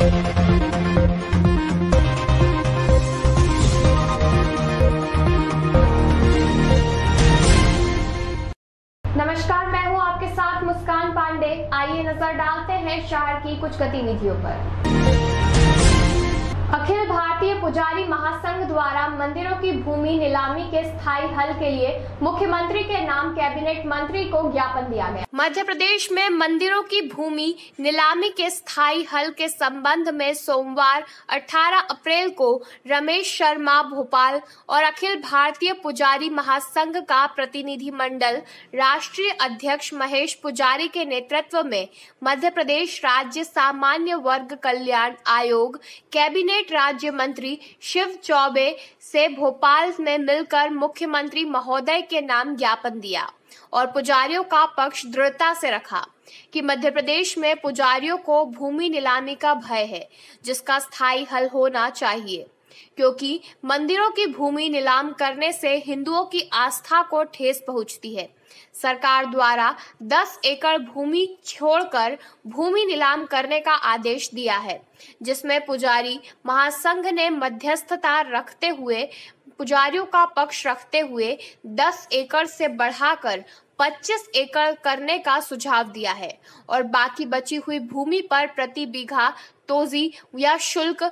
नमस्कार, मैं हूं आपके साथ मुस्कान पांडे। आइए नजर डालते हैं शहर की कुछ गतिविधियों पर। अखिल भारतीय पुजारी महासंघ द्वारा मंदिरों की भूमि नीलामी के स्थायी हल के लिए मुख्यमंत्री के नाम कैबिनेट मंत्री को ज्ञापन दिया गया। मध्य प्रदेश में मंदिरों की भूमि नीलामी के स्थायी हल के संबंध में सोमवार 18 अप्रैल को रमेश शर्मा भोपाल और अखिल भारतीय पुजारी महासंघ का प्रतिनिधि मंडल राष्ट्रीय अध्यक्ष महेश पुजारी के नेतृत्व में मध्य प्रदेश राज्य सामान्य वर्ग कल्याण आयोग कैबिनेट राज्य मंत्री शिव चौबे से भोपाल में मिलकर मुख्यमंत्री महोदय के नाम ज्ञापन दिया और पुजारियों का पक्ष दृढ़ता से रखा कि मध्य प्रदेश में पुजारियों को भूमि नीलामी का भय है, जिसका स्थायी हल होना चाहिए, क्योंकि मंदिरों की भूमि नीलाम करने से हिंदुओं की आस्था को ठेस पहुंचती है। सरकार द्वारा 10 एकड़ भूमि छोड़कर भूमि नीलाम करने का आदेश दिया है, जिसमें पुजारी महासंघ ने मध्यस्थता रखते हुए पुजारियों का पक्ष रखते हुए 10 एकड़ से बढ़ाकर 25 एकड़ करने का सुझाव दिया है और बाकी बची हुई भूमि पर प्रति बीघा तोजी या शुल्क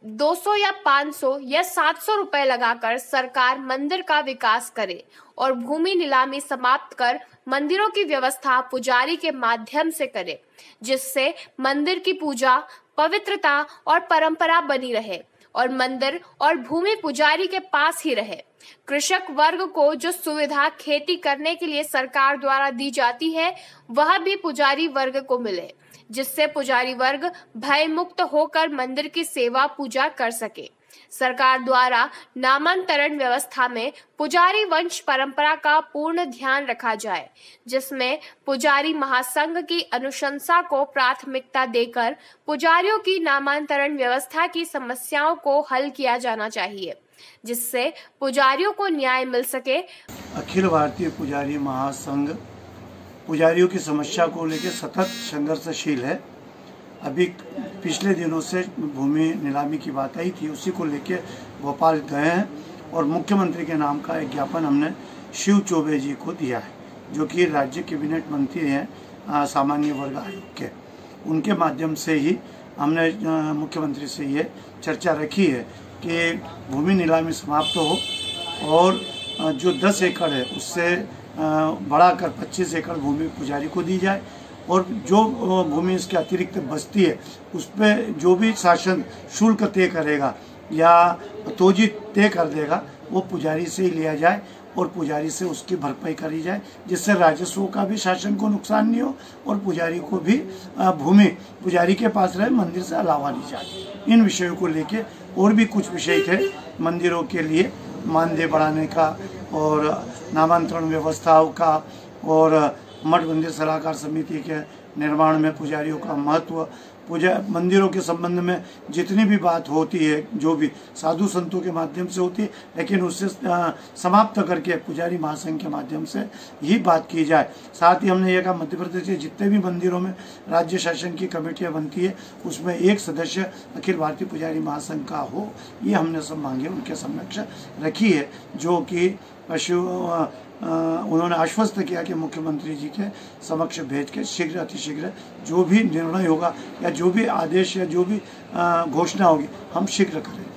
200 या 500 या 700 रुपए लगाकर सरकार मंदिर का विकास करे और भूमि नीलामी समाप्त कर मंदिरों की व्यवस्था पुजारी के माध्यम से करे, जिससे मंदिर की पूजा, पवित्रता और परंपरा बनी रहे और मंदिर और भूमि पुजारी के पास ही रहे। कृषक वर्ग को जो सुविधा खेती करने के लिए सरकार द्वारा दी जाती है, वह भी पुजारी वर्ग को मिले, जिससे पुजारी वर्ग भय मुक्त होकर मंदिर की सेवा पूजा कर सके। सरकार द्वारा नामांतरण व्यवस्था में पुजारी वंश परंपरा का पूर्ण ध्यान रखा जाए, जिसमें पुजारी महासंघ की अनुशंसा को प्राथमिकता देकर पुजारियों की नामांतरण व्यवस्था की समस्याओं को हल किया जाना चाहिए, जिससे पुजारियों को न्याय मिल सके। अखिल भारतीय पुजारी महासंघ पुजारियों की समस्या को लेकर सतत संघर्षशील है। अभी पिछले दिनों से भूमि नीलामी की बात आई थी, उसी को लेकर भोपाल गए हैं और मुख्यमंत्री के नाम का एक ज्ञापन हमने शिव चौबे जी को दिया है, जो कि राज्य कैबिनेट मंत्री हैं सामान्य वर्ग आयोग के। उनके माध्यम से ही हमने मुख्यमंत्री से ये चर्चा रखी है कि भूमि नीलामी समाप्त हो और जो 10 एकड़ है उससे बढ़ाकर 25 एकड़ भूमि पुजारी को दी जाए और जो भूमि इसके अतिरिक्त बचती है उस पर जो भी शासन शुल्क तय करेगा या तोजी तय कर देगा वो पुजारी से ही लिया जाए और पुजारी से उसकी भरपाई करी जाए, जिससे राजस्व का भी शासन को नुकसान नहीं हो और पुजारी को भी भूमि पुजारी के पास रहे, मंदिर से अलावा नहीं जाए। इन विषयों को लेके और भी कुछ विषय थे मंदिरों के लिए मानदेय बढ़ाने का और नामांतरण व्यवस्थाओं का और मठ मंदिर सलाहकार समिति के निर्माण में पुजारियों का महत्व, पूजा मंदिरों के संबंध में जितनी भी बात होती है, जो भी साधु संतों के माध्यम से होती है, लेकिन उससे समाप्त करके पुजारी महासंघ के माध्यम से ही बात की जाए। साथ ही हमने ये कहा मध्य प्रदेश के जितने भी मंदिरों में राज्य शासन की कमेटियां बनती है उसमें एक सदस्य अखिल भारतीय पुजारी महासंघ का हो, ये हमने सब मांगे उनके समक्ष रखी है, जो कि उन्होंने आश्वस्त किया कि मुख्यमंत्री जी के समक्ष भेज के शीघ्र अतिशीघ्र जो भी निर्णय होगा या जो भी आदेश या जो भी घोषणा होगी हम शीघ्र करेंगे।